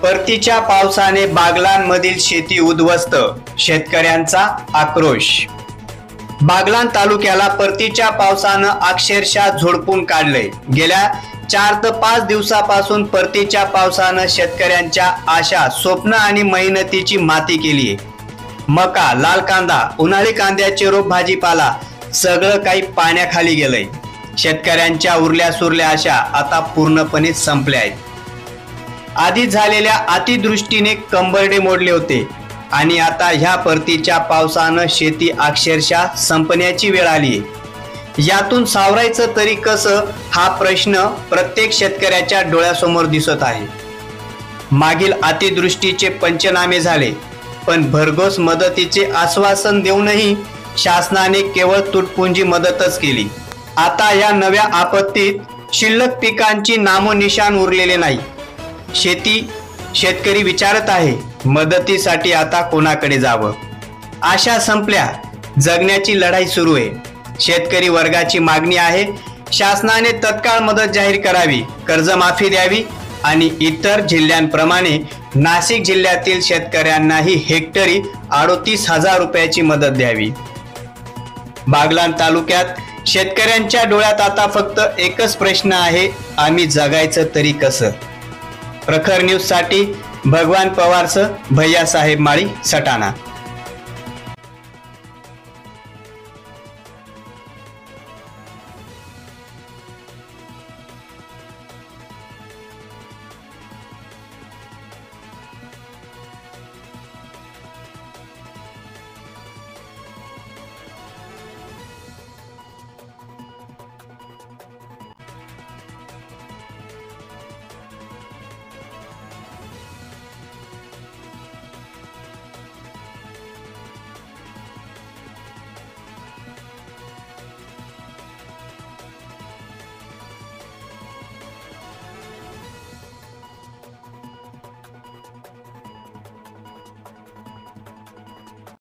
परतीच्या पावसाने बागलाणमधील शेती उद्ध्वस्त, शेतकऱ्यांचा आक्रोश। बागलाण तालुक्याला परतीच्या पावसानं अक्षरशः झोडपून काढलंय। गेल्या 4 ते 5 दिवसापासून परतीच्या पावसानं शेतकऱ्यांच्या आशा, स्वप्न आणि मेहनतीची माती केली आहे। मका, लाल कांदा, उन्हाळी कांद्याचे रोप, भाजीपाला सगळं काही पाण्याखाली गेलंय। शेतकऱ्यांच्या उरल्या सुरल्या आशा आता पूर्णपणे संपल्या आहेत। आधी झालेल्या अतिवृष्टीने कंबरडे मोडले होते आणि आता ह्या परतीच्या पावसानं शेती अक्षरशः संपण्याची वेळ आली आहे। यातून सावरायचं तरी कसं, हा प्रश्न प्रत्येक शेतकऱ्याच्या डोळ्यासमोर दिसत आहे। मागील अतिवृष्टीचे पंचनामे झाले, पण भरघोस मदतीचे आश्वासन देऊनही शासनाने केवळ तुटपुंजी मदतच केली। आता या नव्या आपत्तीत शिल्लक पिकांची नामोनिशाण उरलेले नाही। शेतकरी विचारत आहे, मदतीसाठी आता कोणाकडे जावं। आशा संपल्या, जगण्याची लढाई सुरू आहे। शेतकरी वर्गाची मागणी आहे, शासनाने तत्काळ मदत जाहीर करावी, कर्जमाफी द्यावी आणि इतर जिल्ह्यांप्रमाणे नाशिक जिल्ह्यातील शेतकऱ्यांनाही हेक्टरी 38,000 रुपयाची मदत द्यावी। बागलाण तालुक्यात शेतकऱ्यांच्या डोळ्यात आता फक्त एकच प्रश्न आहे, आम्ही जगायचं तरी कसं। प्रखर न्यूज साठी भगवान पवारसह भैयासाहेब माळी, सटाणा।